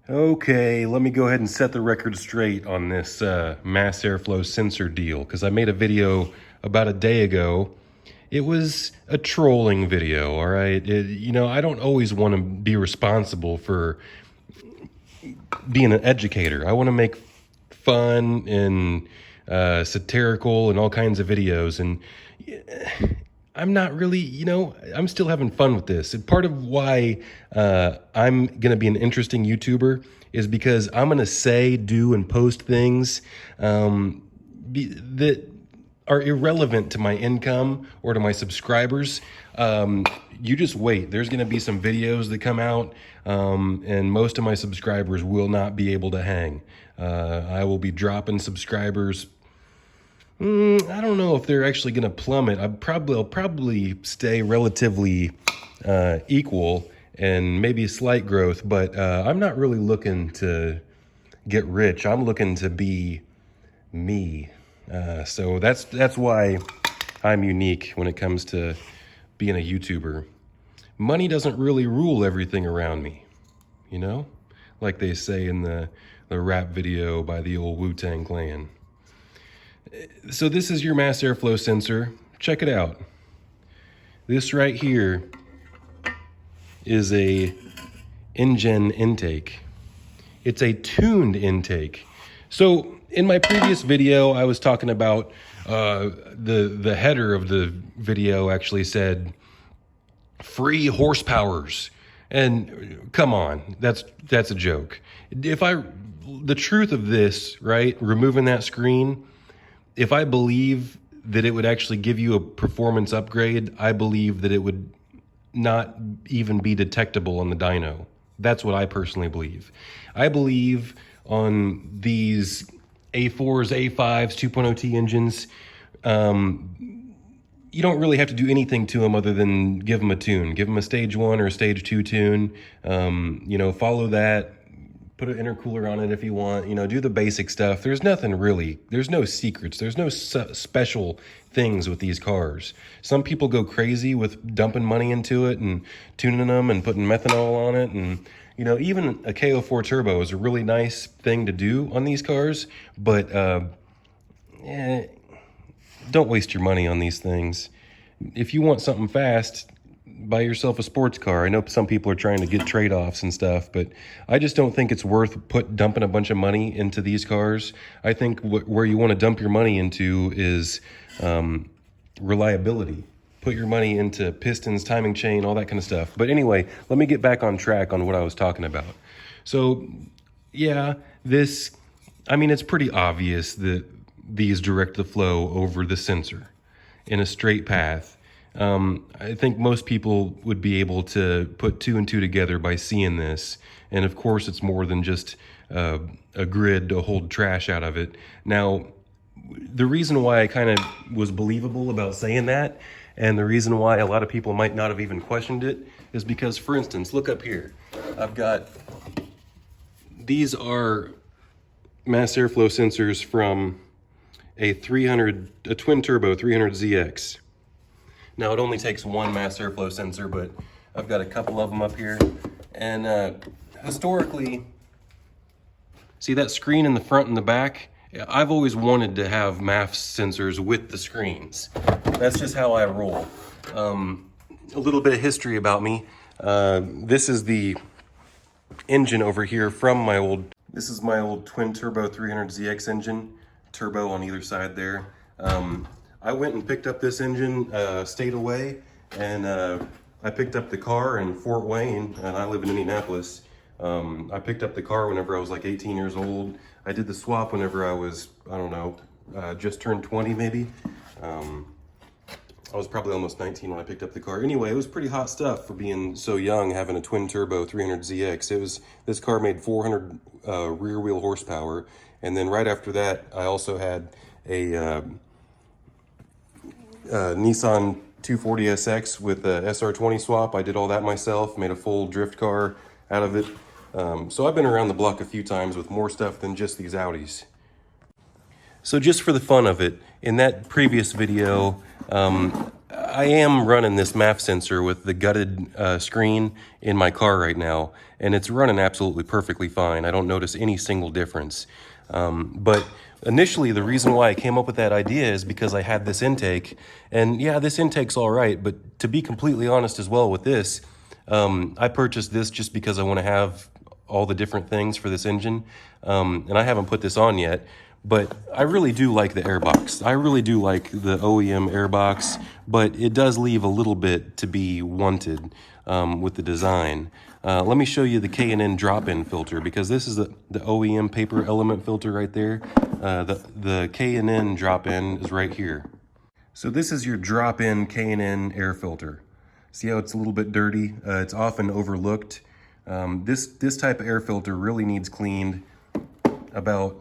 Okay, let me go ahead and set the record straight on this mass airflow sensor deal, because I made a video about a day ago. It was a trolling video, all right? I don't always want to be responsible for being an educator. I want to make fun and satirical and all kinds of videos, and I'm not really, I'm still having fun with this. And part of why I'm going to be an interesting YouTuber is because I'm going to say, do, and post things that are irrelevant to my income or to my subscribers. You just wait. There's going to be some videos that come out, and most of my subscribers will not be able to hang. I will be dropping subscribers. I don't know if they're actually going to plummet. I'll probably stay relatively equal and maybe a slight growth, but I'm not really looking to get rich. I'm looking to be me. So that's why I'm unique when it comes to being a YouTuber. Money doesn't really rule everything around me, like they say in the rap video by the old Wu-Tang Clan. So this is your mass airflow sensor. Check it out. This right here is a INJEN intake. It's a tuned intake. So in my previous video, I was talking about the header of the video actually said free horsepowers. And come on, that's a joke. The truth of this, right, removing that screen, if I believe that it would actually give you a performance upgrade, I believe that it would not even be detectable on the dyno. That's what I personally believe. I believe on these A4s, A5s, 2.0T engines, you don't really have to do anything to them other than give them a tune. Give them a stage 1 or a stage 2 tune. Follow that. Put an intercooler on it if you want, do the basic stuff. There's nothing really, there's no secrets. There's no special things with these cars. Some people go crazy with dumping money into it and tuning them and putting methanol on it. And, even a KO4 turbo is a really nice thing to do on these cars, but don't waste your money on these things. If you want something fast, buy yourself a sports car. I know some people are trying to get trade-offs and stuff, but I just don't think it's worth dumping a bunch of money into these cars. I think where you want to dump your money into is reliability. Put your money into pistons, timing chain, all that kind of stuff. But anyway, let me get back on track on what I was talking about. So yeah, it's pretty obvious that these direct the flow over the sensor in a straight path. I think most people would be able to put 2 and 2 together by seeing this. And of course, it's more than just a grid to hold trash out of it. Now, the reason why I kind of was believable about saying that, and the reason why a lot of people might not have even questioned it, is because, for instance, look up here. These are mass airflow sensors from a twin turbo 300ZX. Now, it only takes one mass airflow sensor, but I've got a couple of them up here. And historically, see that screen in the front and the back? I've always wanted to have Maf sensors with the screens. That's just how I roll. A little bit of history about me. This is the engine over here from this is my old twin turbo 300ZX engine, turbo on either side there. I went and picked up this engine, stayed away, and I picked up the car in Fort Wayne, and I live in Indianapolis. I picked up the car whenever I was like 18 years old. I did the swap whenever I was, I don't know, just turned 20 maybe. I was probably almost 19 when I picked up the car. Anyway, it was pretty hot stuff for being so young, having a twin turbo 300ZX. This car made 400 rear wheel horsepower, and then right after that, I also had a Nissan 240SX with a SR20 swap. I did all that myself, made a full drift car out of it. So I've been around the block a few times with more stuff than just these Audis. So just for the fun of it, in that previous video, I am running this Maf sensor with the gutted screen in my car right now, and it's running absolutely perfectly fine. I don't notice any single difference. But initially, the reason why I came up with that idea is because I had this intake, and yeah, this intake's all right, but to be completely honest as well with this, I purchased this just because I want to have all the different things for this engine, and I haven't put this on yet. But I really do like the airbox. I really do like the OEM airbox, but it does leave a little bit to be wanted with the design. Let me show you the K&N drop-in filter, because this is the OEM paper element filter right there. The K&N drop-in is right here. So this is your drop-in K&N air filter. See how it's a little bit dirty? It's often overlooked. This type of air filter really needs cleaned about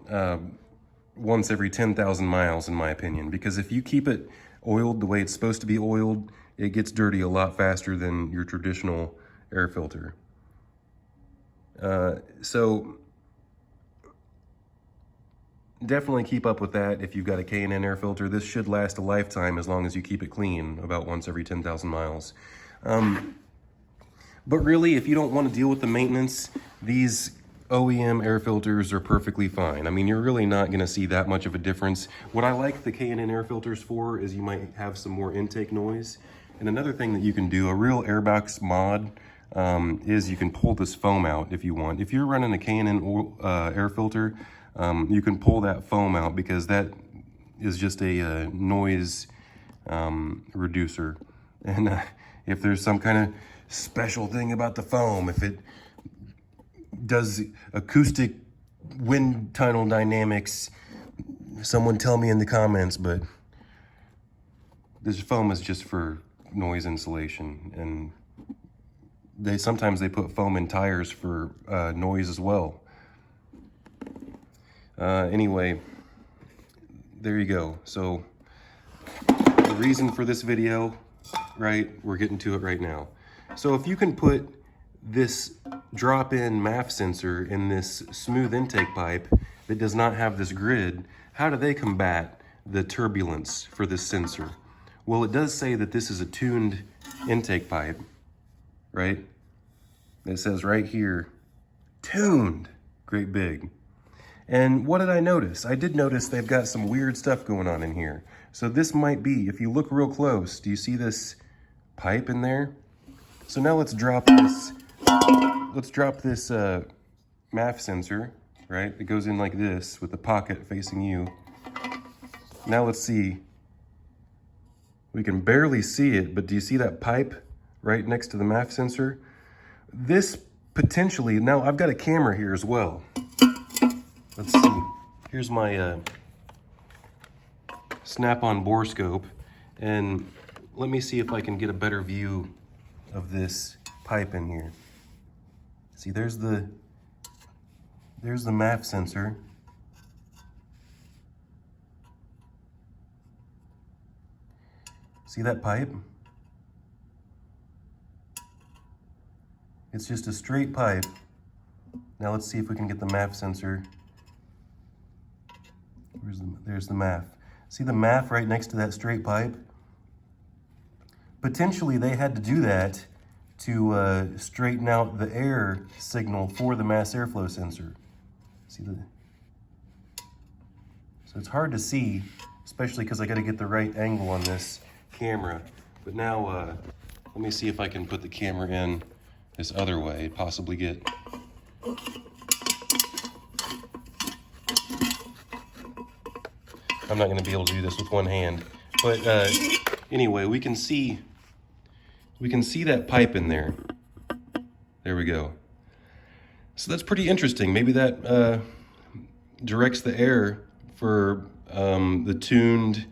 once every 10,000 miles, in my opinion, because if you keep it oiled the way it's supposed to be oiled, it gets dirty a lot faster than your traditional air filter. So definitely keep up with that if you've got a K&N air filter. This should last a lifetime as long as you keep it clean about once every 10,000 miles. But really, if you don't want to deal with the maintenance, these OEM air filters are perfectly fine. I mean, you're really not going to see that much of a difference. What I like the K&N air filters for is you might have some more intake noise. And another thing that you can do, a real airbox mod, is you can pull this foam out if you want. If you're running a K&N air filter, you can pull that foam out because that is just a noise reducer. And if there's some kind of special thing about the foam, if it does acoustic wind tunnel dynamics, someone tell me in the comments, but this foam is just for noise insulation, and sometimes they put foam in tires for noise as well. Anyway, there you go. So the reason for this video, right, we're getting to it right now. So if you can put this drop-in Maf sensor in this smooth intake pipe that does not have this grid, how do they combat the turbulence for this sensor? Well, it does say that this is a tuned intake pipe, right? It says right here, tuned, great big. And what did I notice? I did notice they've got some weird stuff going on in here. So this might be, if you look real close, do you see this pipe in there? So now let's drop this. Let's drop this Maf sensor, right? It goes in like this with the pocket facing you. Now let's see. We can barely see it, but do you see that pipe right next to the Maf sensor? This potentially, now I've got a camera here as well. Let's see. Here's my snap-on bore scope, and let me see if I can get a better view of this pipe in here. See, there's the Maf sensor. See that pipe? It's just a straight pipe. Now let's see if we can get the Maf sensor. There's the Maf. See the Maf right next to that straight pipe? Potentially they had to do that to straighten out the air signal for the mass airflow sensor. See so it's hard to see, especially because I got to get the right angle on this camera. But now let me see if I can put the camera in this other way, possibly get. I'm not going to be able to do this with one hand, but anyway, we can see that pipe in there. There we go. So that's pretty interesting. Maybe that directs the air for the tuned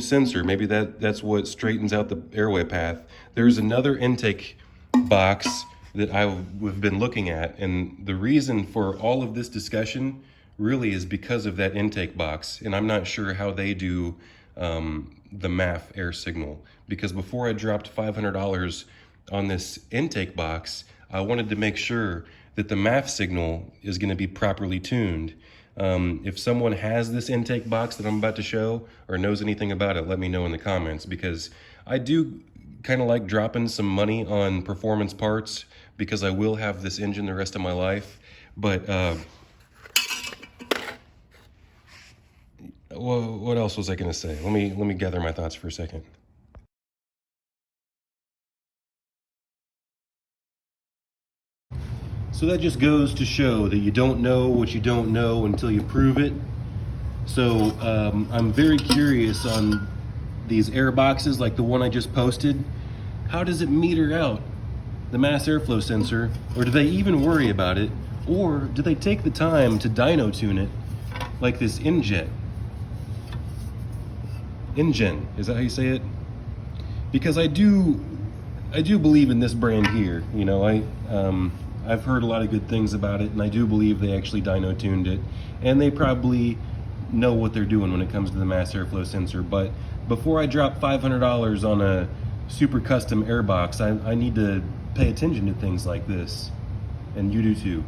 sensor. Maybe that's what straightens out the airway path. There's another intake box that I've been looking at, and the reason for all of this discussion really is because of that intake box, and I'm not sure how they do the Maf air signal, because before I dropped $500 on this intake box, I wanted to make sure that the Maf signal is going to be properly tuned. If someone has this intake box that I'm about to show or knows anything about it, let me know in the comments, because I do kind of like dropping some money on performance parts because I will have this engine the rest of my life. But well, what else was I going to say? Let me gather my thoughts for a second. So that just goes to show that you don't know what you don't know until you prove it. So I'm very curious on these air boxes like the one I just posted. How does it meter out the mass airflow sensor? Or do they even worry about it? Or do they take the time to dyno tune it like this INJEN? INJEN, is that how you say it? Because I do believe in this brand here. You know, I've heard a lot of good things about it, and I do believe they actually dyno tuned it, and they probably know what they're doing when it comes to the mass airflow sensor. But before I drop $500 on a super custom airbox, I need to pay attention to things like this, and you do too.